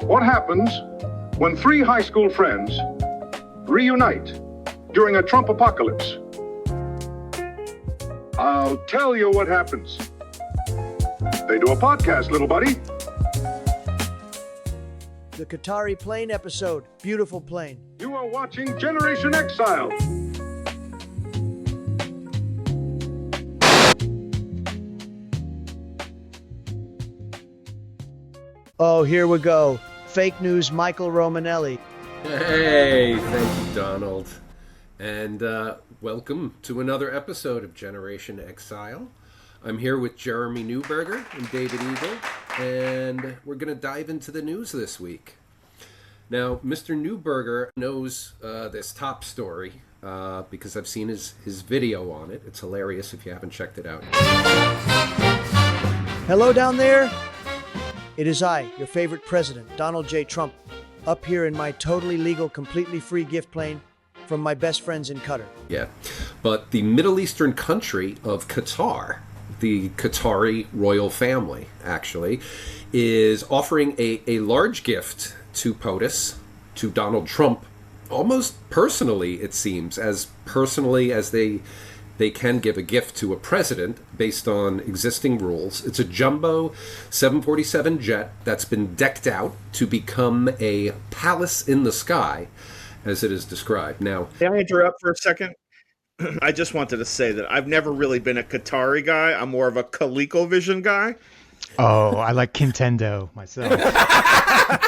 What happens when three high school friends reunite during a Trump apocalypse? I'll tell you what happens. They do a podcast, little buddy. The Qatari plane episode. Beautiful plane. You are watching Generation Exile. Oh, here we go. Fake news, Michael Romanelli. Hey, thank you, Donald. And welcome to another episode of Generation Exile. I'm here with Jeremy Newberger and David Eagle, and we're going to dive into the news this week. Now, Mr. Newberger knows this top story because I've seen his video on it. It's hilarious if you haven't checked it out. Hello down there. It is I, your favorite president, Donald J. Trump, up here in my totally legal, completely free gift plane from my best friends in Qatar. Yeah, but the Middle Eastern country of Qatar, the Qatari royal family, actually, is offering a large gift to POTUS, to Donald Trump, almost personally, it seems, as personally as they can give a gift to a president based on existing rules. It's a jumbo 747 jet that's been decked out to become a palace in the sky, as it is described. Now, can I interrupt for a second? I just wanted to say that I've never really been a Qatari guy. I'm more of a ColecoVision guy. Oh, I like Nintendo myself.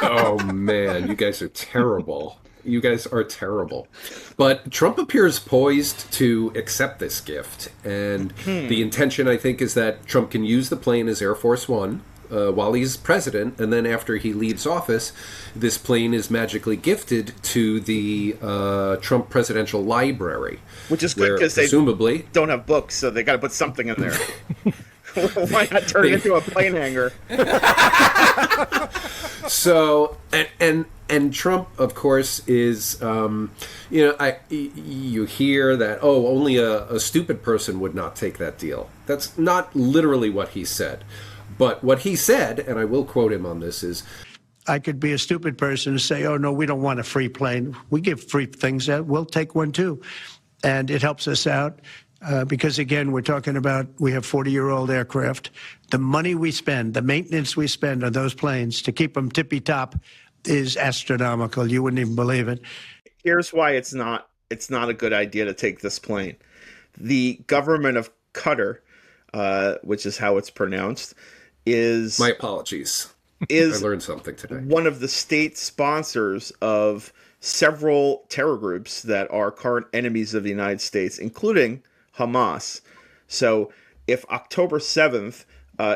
Oh, man, you guys are terrible. You guys are terrible. But Trump appears poised to accept this gift. And the intention, I think, is that Trump can use the plane as Air Force One while he's president. And then after he leaves office, this plane is magically gifted to the Trump Presidential Library. Which is good because presumably they don't have books, so they got to put something in there. Why not turn it into a plane hangar? So, and Trump, of course, is, you hear that, only a stupid person would not take that deal. That's not literally what he said. But what he said, and I will quote him on this, is, I could be a stupid person and say, oh, no, we don't want a free plane. We give free things out. We'll take one, too. And it helps us out. Because, again, we're talking about we have 40-year-old aircraft. The money we spend, the maintenance we spend on those planes to keep them tippy-top is astronomical. You wouldn't even believe it. Here's why it's not a good idea to take this plane. The government of Qatar, which is how it's pronounced, is... My apologies. I learned something today. One of the state sponsors of several terror groups that are current enemies of the United States, including Hamas. So if October 7th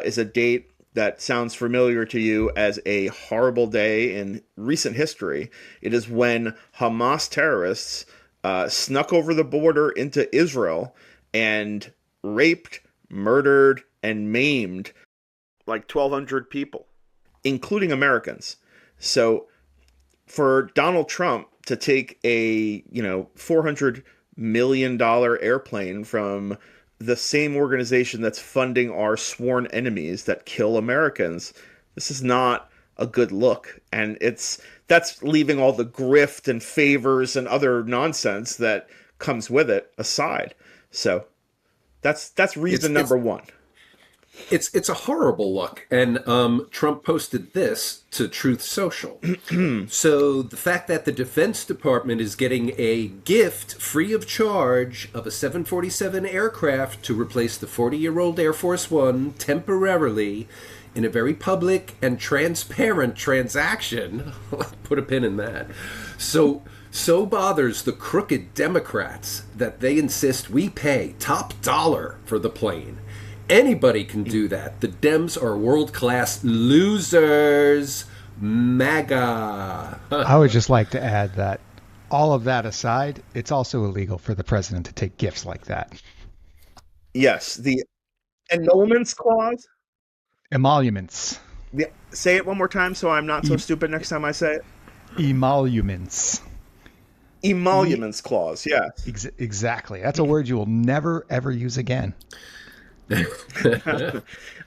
is a date that sounds familiar to you as a horrible day in recent history, it is when Hamas terrorists snuck over the border into Israel and raped, murdered, and maimed like 1,200 people, including Americans. So for Donald Trump to take a, $400 million airplane from the same organization that's funding our sworn enemies that kill Americans, this is not a good look. And that's leaving all the grift and favors and other nonsense that comes with it aside. So that's reason number one. It's a horrible look, and Trump posted this to Truth Social. So the fact that the Defense Department is getting a gift free of charge of a 747 aircraft to replace the 40-year-old Air Force One temporarily in a very public and transparent transaction, put a pin in that, so bothers the crooked Democrats that they insist we pay top dollar for the plane. Anybody can do that. The Dems are world-class losers. MAGA. I would just like to add that all of that aside, it's also illegal for the president to take gifts like that. Yes, the annulments clause. Emoluments. Yeah, say it one more time so I'm not so stupid next time I say it. Emoluments. Emoluments clause, yes. Exactly. That's a word you will never, ever use again.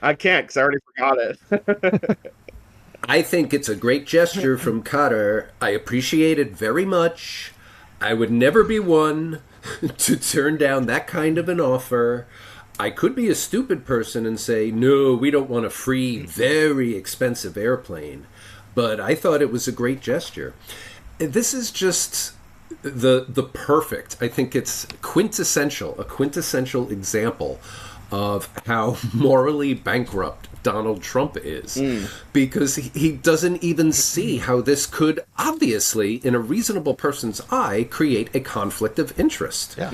I can't because I already forgot it. I think it's a great gesture from Qatar. I appreciate it very much. I would never be one to turn down that kind of an offer. I could be a stupid person and say, no, we don't want a free, very expensive airplane. But I thought it was a great gesture. This is just the perfect, I think it's a quintessential example of how morally bankrupt Donald Trump is, because he doesn't even see how this could obviously, in a reasonable person's eye, create a conflict of interest. Yeah.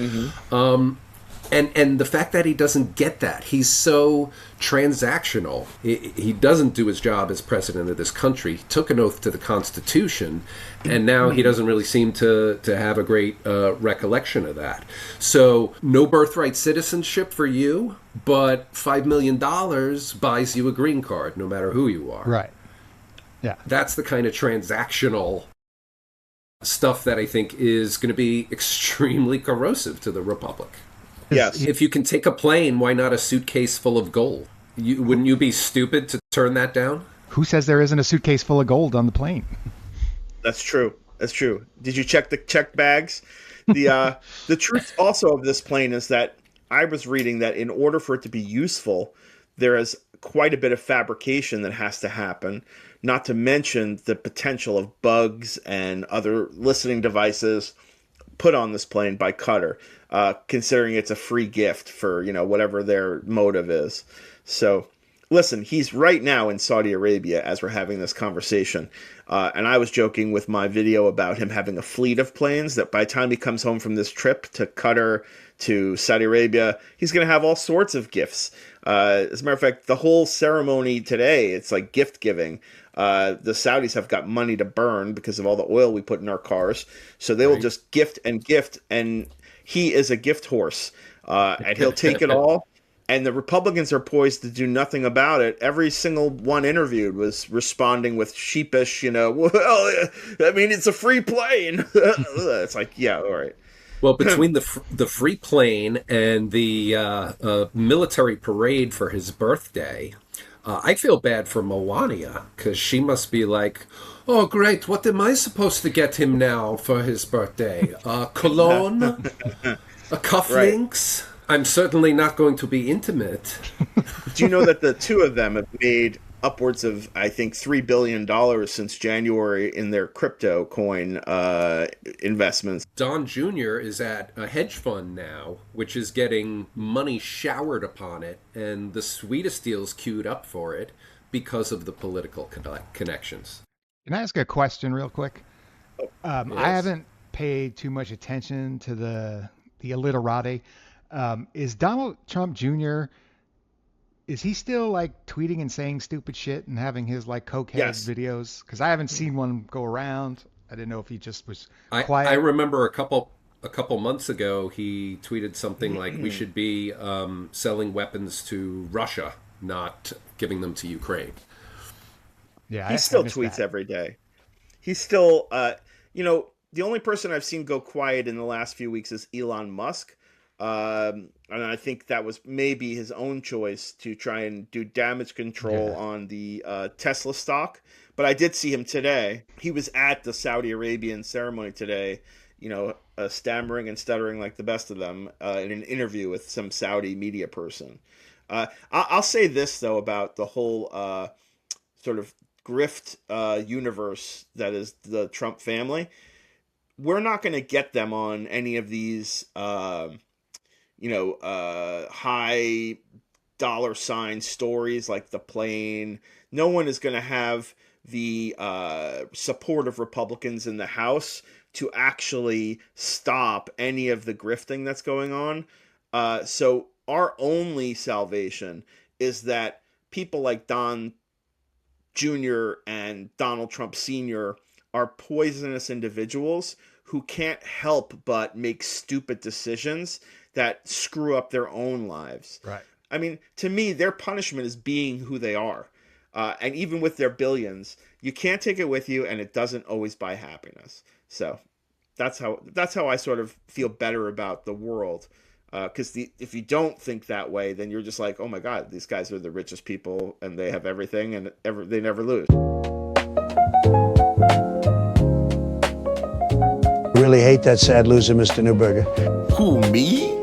And the fact that he doesn't get that, he's so transactional. He doesn't do his job as president of this country. He took an oath to the Constitution, and now he doesn't really seem to have a great recollection of that. So no birthright citizenship for you, but $5 million buys you a green card, no matter who you are. Right. Yeah. That's the kind of transactional stuff that I think is going to be extremely corrosive to the Republic. Yes. If you can take a plane, why not a suitcase full of gold? Wouldn't you be stupid to turn that down? Who says there isn't a suitcase full of gold on the plane? That's true. That's true. Did you check the checked bags? The truth also of this plane is that I was reading that in order for it to be useful, there is quite a bit of fabrication that has to happen, not to mention the potential of bugs and other listening devices put on this plane by Qatar, considering it's a free gift for, whatever their motive is. So listen, he's right now in Saudi Arabia as we're having this conversation. And I was joking with my video about him having a fleet of planes that by the time he comes home from this trip to Qatar, to Saudi Arabia, he's going to have all sorts of gifts. As a matter of fact, the whole ceremony today, it's like gift giving. The Saudis have got money to burn because of all the oil we put in our cars. So they will just gift, and he is a gift horse. And he'll take it all. And the Republicans are poised to do nothing about it. Every single one interviewed was responding with sheepish, well, I mean, it's a free plane. It's like, yeah, all right. Well, between the free plane and the military parade for his birthday, I feel bad for Melania, because she must be like, oh, great, what am I supposed to get him now for his birthday? Cologne? Cufflinks? Right. I'm certainly not going to be intimate. Do you know that the two of them have made upwards of, I think, $3 billion since January in their crypto coin investments? Don Jr. is at a hedge fund now, which is getting money showered upon it, and the sweetest deals queued up for it because of the political connections. Can I ask a question real quick? Yes. I haven't paid too much attention to the illiterati. Is Donald Trump Jr., is he still like tweeting and saying stupid shit and having his like cokehead videos? Because I haven't seen one go around. I didn't know if he just was quiet. I remember a couple months ago he tweeted something like we should be selling weapons to Russia, not giving them to Ukraine. Yeah, he still tweets every day. He's still, the only person I've seen go quiet in the last few weeks is Elon Musk. And I think that was maybe his own choice to try and do damage control on the Tesla stock. But I did see him today. He was at the Saudi Arabian ceremony today, stammering and stuttering like the best of them in an interview with some Saudi media person. I'll say this, though, about the whole sort of grift universe that is the Trump family. We're not going to get them on any of these high dollar sign stories like the plane. No one is going to have the support of Republicans in the House to actually stop any of the grifting that's going on. So our only salvation is that people like Don Jr. and Donald Trump Sr. are poisonous individuals who can't help but make stupid decisions that screw up their own lives. Right. I mean, to me, their punishment is being who they are. And even with their billions, you can't take it with you, and it doesn't always buy happiness. So that's how I sort of feel better about the world. Because if you don't think that way, then you're just like, oh my God, these guys are the richest people, and they have everything, and they never lose. really hate that sad loser, Mr. Newberger. Who, me?